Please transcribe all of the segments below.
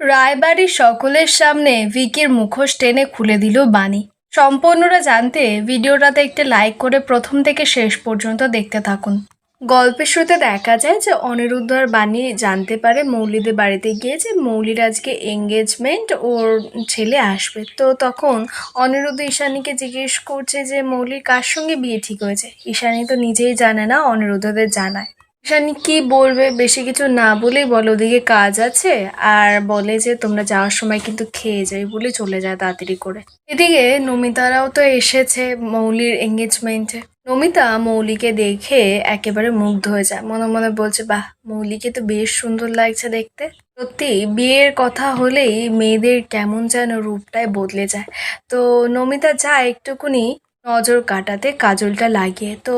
রায়বাড়ির সকলের সামনে ভিকির মুখোশ টেনে খুলে দিল বানি। সম্পূর্ণটা জানতে ভিডিওটাতে একটা লাইক করে প্রথম থেকে শেষ পর্যন্ত দেখতে থাকুন। গল্পের শুরুতে দেখা যায় যে অনিরুদ্ধ আর বানি জানতে পারে মৌলিদের বাড়িতে গিয়ে যে মৌলির আজকে এঙ্গেজমেন্ট, ওর ছেলে আসবে। তো তখন অনিরুদ্ধ ঈশানীকে জিজ্ঞেস করছে যে মৌলির কার সঙ্গে বিয়ে ঠিক হয়েছে। ঈশানী তো নিজেই জানে না, অনিরুদ্ধদের জানায়। ঈশানী কি বলবে, বেশি কিছু না বলেই বলে ওদিকে কাজ আছে, আর বলে যে তোমরা যাওয়ার সময় কিন্তু খেয়ে যাই বলে চলে যায় তাড়াতাড়ি করে। এদিকে নমিতারাও তো এসেছে মৌলির এঙ্গেজমেন্টে। নমিতা মৌলিকে দেখে একেবারে মুগ্ধ হয়ে যায়, মনে মনে বলছে বাহ, মৌলিকে তো বেশ সুন্দর লাগছে দেখতে। সত্যি বিয়ের কথা হলেই মেয়েদের কেমন যেন রূপটাই বদলে যায়। তো নমিতা যায় একটুকুনি নজর কাটাতে কাজলটা লাগিয়ে। তো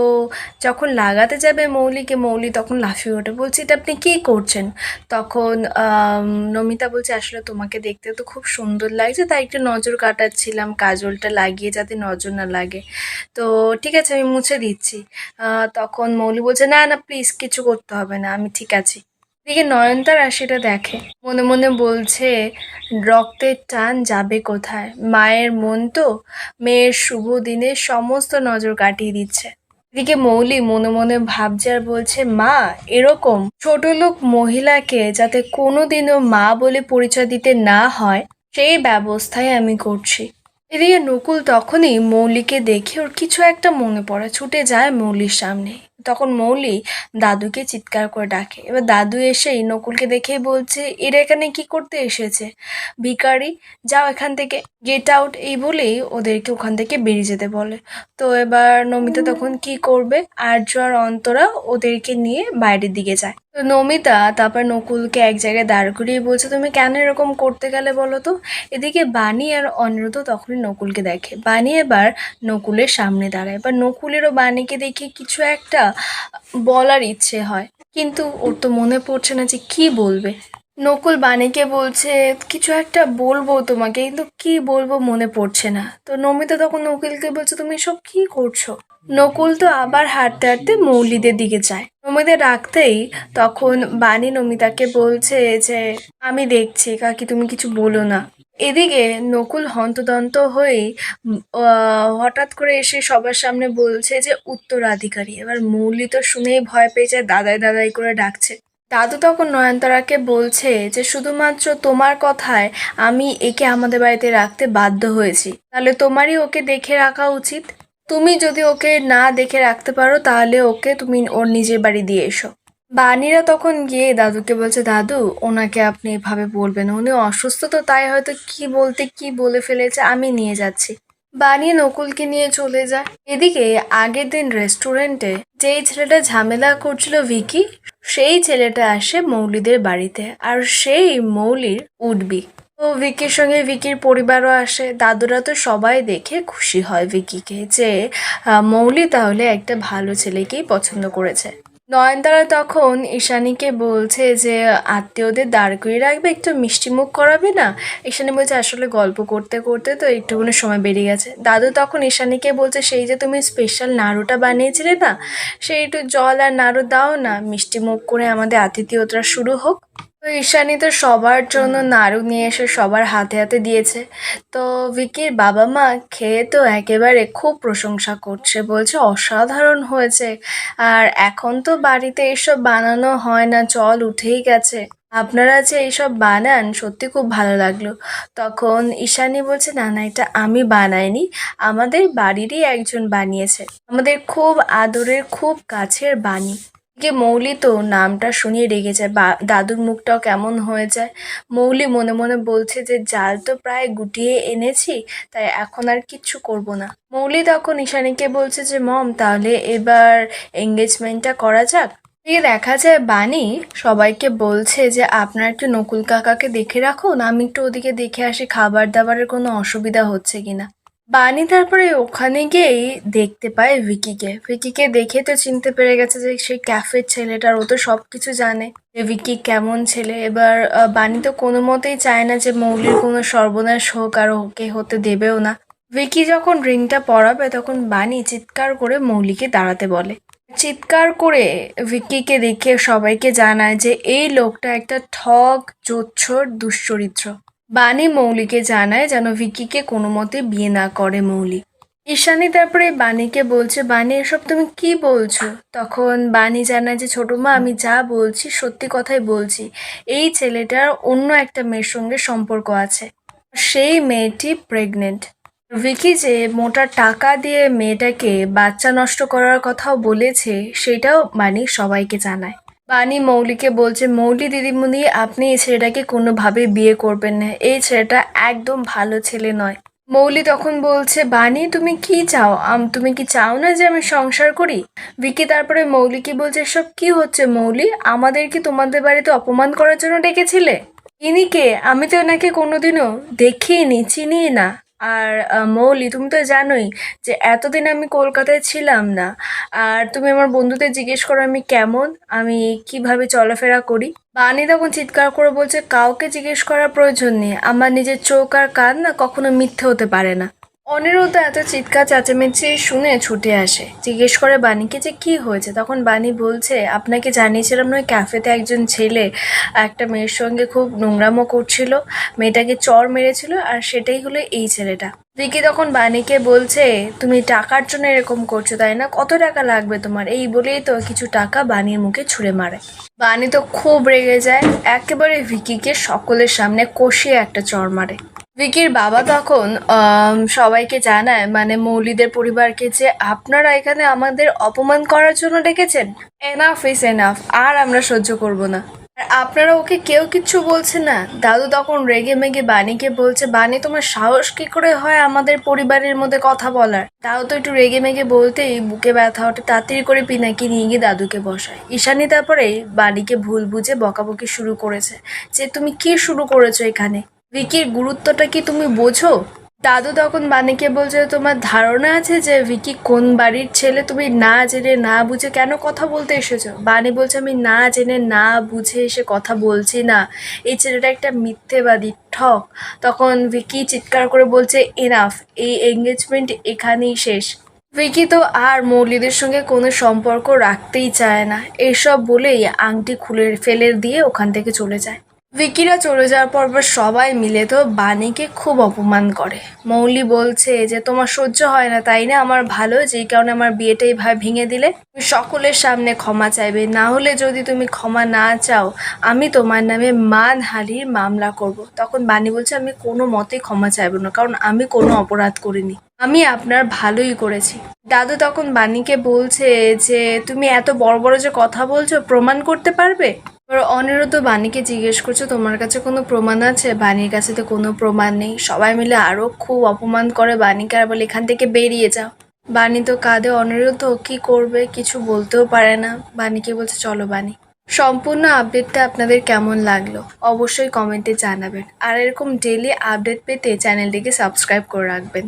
যখন লাগাতে যাবে মৌলিকে, মৌলি তখন লাফিয়ে ওঠে, বলছে এটা আপনি কি করছেন। তখন নমিতা বলছে আসলে তোমাকে দেখতে তো খুব সুন্দর লাগছে, তাই একটু নজর কাটাচ্ছিলাম কাজলটা লাগিয়ে যাতে নজর না লাগে। তো ঠিক আছে, আমি মুছে দিচ্ছি। তখন মৌলি বলছে না না প্লিজ, কিছু করতে হবে না, আমি ঠিক আছি। এদিকে নয়নতারা সেটা দেখে, মনে মনে বলছে রক্তের টান যাবে কোথায়, মায়ের মন তো মেয়ের শুভ দিনে সমস্ত নজর কাটিয়ে দিচ্ছে। এদিকে মৌলি মনে মনে ভাবছে আর বলছে মা, এরকম ছোট লোক মহিলাকে যাতে কোনোদিনও মা বলে পরিচয় দিতে না হয় সেই ব্যবস্থাই আমি করছি। এদিকে নকুল তখনই মৌলিকে দেখে ওর কিছু একটা মনে পড়ে, ছুটে যায় মৌলির সামনে। তখন মৌলি দাদুকে চিৎকার করে ডাকে। এবার দাদু এসেই নকুলকে দেখেই বলছে এরা এখানে কি করতে এসেছে, ভিখারি, যাও এখান থেকে, গেট আউট, এই বলেই ওদেরকে ওখান থেকে বেরিয়ে যেতে বলে। তো এবার নমিতা তখন কি করবে, আর্য আর অন্তরা ওদেরকে নিয়ে বাইরের দিকে যায়। তো নমিতা তারপর নকুলকে এক জায়গায় দাঁড় করিয়ে বলছে তুমি কেন এরকম করতে গেলে বলো তো। এদিকে বানি আর অনিরুদ্ধ তখনই নকুলকে দেখে। বানি এবার নকুলের সামনে দাঁড়ায়, এবার নকুলেরও বানিকে দেখে কিছু একটা বলার ইচ্ছে হয়, কিন্তু ওর তো মনে পড়ছে না যে কি বলবে। নকুল বানিকে বলছে কিছু একটা বলবো তোমাকে, কিন্তু কি বলবো মনে পড়ছে না। তো নমিতা তখন নকুলকে বলছে তুমি সব কি করছো। নকুল তো আবার হাঁটতে হাঁটতে মৌলিদের দিকে যায়। নমিতা ডাকতেই তখন বানি নমিতাকে বলছে যে আমি দেখছি কাকি, তুমি কিছু বলো না। এদিকে নকুল হন্তদন্ত হয়েই হঠাৎ করে এসে সবার সামনে বলছে যে উত্তরাধিকারী। এবার মৌলি তো শুনেই ভয় পেয়ে যায়, দাদাই দাদাই করে ডাকছে। দাদু তখন নয়নতারাকে বলছে যে শুধুমাত্র তোমার কথায় আমি একে আমাদের বাড়িতে রাখতে বাধ্য হয়েছি, তাহলে তোমারই ওকে দেখে রাখা উচিত। তুমি যদি ওকে না দেখে রাখতে পারো তাহলে ওকে তুমি ওর নিজের বাড়ি দিয়ে এসো। বানিরা তখন গিয়ে দাদুকে বলছে দাদু, ওনাকে আপনি এভাবে বলবেন, উনি অসুস্থ তো, তাই হয়তো কি বলতে কি বলে ফেলেছে, আমি নিয়ে যাচ্ছি। বানি নকুলকে নিয়ে চলে যায়। এদিকে আগের দিন রেস্টুরেন্টে যেই ছেলেটা ঝামেলা করছিল ভিকি, সেই ছেলেটা আসে মৌলিদের বাড়িতে, আর সেই মৌলির উঠবি। তো ভিকির সঙ্গে ভিকির পরিবারও আসে। দাদুরা তো সবাই দেখে খুশি হয় ভিকিকে, যে মৌলি তাহলে একটা ভালো ছেলেকেই পছন্দ করেছে। নয়নতারা তখন ঈশানীকে বলছে যে আত্মীয়দের দাঁড় করিয়ে রাখবে, একটু মিষ্টি মুখ করাবে না। ঈশানী বলছে আসলে গল্প করতে করতে তো একটুখানি সময় বেরিয়ে গেছে। দাদু তখন ঈশানীকে বলছে সেই যে তুমি স্পেশাল নাড়ুটা বানিয়েছিলে না, সেই একটু জল আর নাড়ু দাও না, মিষ্টি মুখ করে আমাদের আতিথেয়তা শুরু হোক। তো ঈশানী তো সবার জন্য নাড়ু নিয়ে এসে সবার হাতে হাতে দিয়েছে। তো ভিকির বাবা মা খেয়ে তো একেবারে খুব প্রশংসা করছে, বলছে অসাধারণ হয়েছে, আর এখন তো বাড়িতে এসব বানানো হয় না, চল উঠেই গেছে, আপনারা যে এইসব বানান সত্যি খুব ভালো লাগলো। তখন ঈশানী বলছে না না, এটা আমি বানাইনি, আমাদের বাড়িরই একজন বানিয়েছে, আমাদের খুব আদরের খুব কাছের বানি। মৌলি তো নামটা শুনিয়ে রেগে যায়, দাদুর মুখটাও কেমন হয়ে যায়। মৌলি মনে মনে বলছে যে জাল তো প্রায় গুটিয়ে এনেছি, তাই এখন আর কিচ্ছু করব না। মৌলি তখন ঈশানীকে বলছে যে মম, তাহলে এবার এঙ্গেজমেন্টটা করা যাক। দেখা যায় বানি সবাইকে বলছে যে আপনারা একটু নকুল কাকাকে দেখে রাখুন, আমি একটু ওদিকে দেখে আসি খাবার দাবারের কোনো অসুবিধা হচ্ছে কিনা। বানি তারপরে ওখানে গিয়েই দেখতে পায় ভিকিকে। ভিকিকে দেখে তো চিনতে পেরে গেছে যে সেই ক্যাফের ছেলেটার, ও তো সবকিছু জানে যে ভিকি কেমন ছেলে। এবার বানি তো কোনো মতেই চায় না যে মৌলির কোনো সর্বনাশ হোক, আর ওকে হতে দেবেও না। ভিকি যখন রিংটা পরাবে তখন বানি চিৎকার করে মৌলিকে দাঁড়াতে বলে। চিৎকার করে ভিক্কিকে দেখে সবাইকে জানায় যে এই লোকটা একটা ঠগ, জোচ্চোর, দুশ্চরিত্র। বানি মৌলিকে জানায় যেন ভিক্কিকে কোনো মতে বিয়ে না করে মৌলি। ঈশানী তারপরে বানিকে বলছে, বানি এসব তুমি কি বলছো? তখন বানি জানায় যে ছোট মা, আমি যা বলছি সত্যি কথাই বলছি। এই ছেলেটার অন্য একটা মেয়ের সঙ্গে সম্পর্ক আছে, সেই মেয়েটি প্রেগনেন্ট। ভিকি যে মোটা টাকা দিয়ে মেয়েটাকে বাচ্চা নষ্ট করার কথাও বলেছে সেটাও বানি সবাইকে জানায়। বানি মৌলিকে বলছে, মৌলি দিদিমণি, আপনি এই ছেলেটাকে কোনোভাবে বিয়ে করবেন না, এই ছেলেটা একদম ভালো ছেলে নয়। মৌলি তখন বলছে, বানি তুমি কি চাও? তুমি কি চাও না যে আমি সংসার করি? ভিকি তারপরে মৌলিকে বলছে, এসব কি হচ্ছে মৌলি? আমাদের কি তোমাদের বাড়িতে অপমান করার জন্য ডেকেছিলে? ইনি কে? আমি তো এনাকে কোনোদিনও দেখিনি, চিনি না। আর মৌলি, তুমি তো জানোই যে এতদিন আমি কলকাতায় ছিলাম না। আর তুমি আমার বন্ধুদের জিজ্ঞেস করো আমি কেমন, আমি কিভাবে চলাফেরা করি। বানি তখন চিৎকার করে বলছে, কাউকে জিজ্ঞেস করার প্রয়োজন নেই, আমার নিজের চোখ আর কান না কখনো মিথ্যে হতে পারে না। অনিরুদ্ধ এত চিৎকার চেঁচামেচি শুনে ছুটে আসে, জিজ্ঞেস করে বানিকে যে কি হয়েছে। তখন বানি বলছে, আপনাকে জানিয়েছিলাম না, ওই ক্যাফেতে একজন ছেলে একটা মেয়ের সঙ্গে খুব নোংরামো করছিল, মেয়েটাকে চড় মেরেছিল, আর সেটাই হলো এই ছেলেটা। ভিকি তখন বানিকে বলছে, তুমি টাকার জন্য এরকম করছো তাই না? কত টাকা লাগবে তোমার? এই বলেই তো কিছু টাকা বানির মুখে ছুঁড়ে মারে। বানি তো খুব রেগে যায়, একেবারে ভিকিকে সকলের সামনে কষিয়ে একটা চড় মারে। ভিকির বাবা তখন সবাইকে জানায়, মানে মৌলিদের পরিবারকে, যে আপনারা এখানে আমাদের অপমান করার জন্য ডেকেছেন। এনাফ ইজ এনাফ, আর আমরা সহ্য করব না। আর আপনারা ওকে কেউ কিচ্ছু বলছে না। দাদু তখন রেগে মেগে বানিকে বলছে, বানি তোমার সাহস কি করে হয় আমাদের পরিবারের মধ্যে কথা বলার? তাও তো একটু রেগে মেগে বলতেই বুকে ব্যথা ওঠে, তাড়াতাড়ি করে পিনাকি নিয়ে গিয়ে দাদুকে বসায়। ঈশানী তারপরে বানিকে ভুল বুঝে বকাবকি শুরু করেছে, যে তুমি কি শুরু করেছো এখানে? ভিকির গুরুত্বটা কি তুমি বোঝো? দাদু তখন বানিকে বলছে, তোমার ধারণা আছে যে ভিকি কোন বাড়ির ছেলে? তুমি না জেনে না বুঝে কেন কথা বলতে এসেছো? বানি বলছে, আমি না জেনে না বুঝে এসে কথা বলছি না, এই ছেলেটা একটা মিথ্যেবাদী, ঠক। তখন ভিকি চিৎকার করে বলছে, এনাফ, এই এঙ্গেজমেন্ট এখানেই শেষ। ভিকি তো আর মৌলিদের সঙ্গে কোনো সম্পর্ক রাখতেই চায় না, এসব বলেই আংটি খুলে ফেলে দিয়ে ওখান থেকে চলে যায়। ভিকিরা চলে যাওয়ার পর সবাই মিলে তো বানিকে খুব অপমান করে। মৌলি বলছে যে তোমার সহ্য হয় না তাই না আমার ভালো, যেই কারণে আমার বিয়েটা এইভাবে ভেঙে দিলে? তুমি সকলের সামনে ক্ষমা চাইবে, না হলে যদি তুমি ক্ষমা না চাও আমি তোমার নামে মানহানির মামলা করব। তখন বানি বলছে, আমি কোনো মতেই ক্ষমা চাইবো না, কারণ আমি কোনো অপরাধ করিনি, আমি আপনার ভালোই করেছি। দাদু তখন বানিকে বলছে যে তুমি এত বড় বড় যে কথা বলছো, প্রমাণ করতে পারবে? অনিরুদ্ধ বানিকে জিজ্ঞেস করছে, তোমার কাছে কোনো প্রমাণ আছে? বানির কাছে তো কোনো প্রমাণ নেই। সবাই মিলে আরো খুব অপমান করে বানিকে, আর বলে এখান থেকে বেরিয়ে যাও। বানি তো কাঁদে, অনিরুদ্ধ কি করবে, কিছু বলতেও পারে না। বানিকে বলছে, চলো বানি। সম্পূর্ণ আপডেটটা আপনাদের কেমন লাগলো অবশ্যই কমেন্টে জানাবেন, আর এরকম ডেইলি আপডেট পেতে চ্যানেলটিকে সাবস্ক্রাইব করে রাখবেন।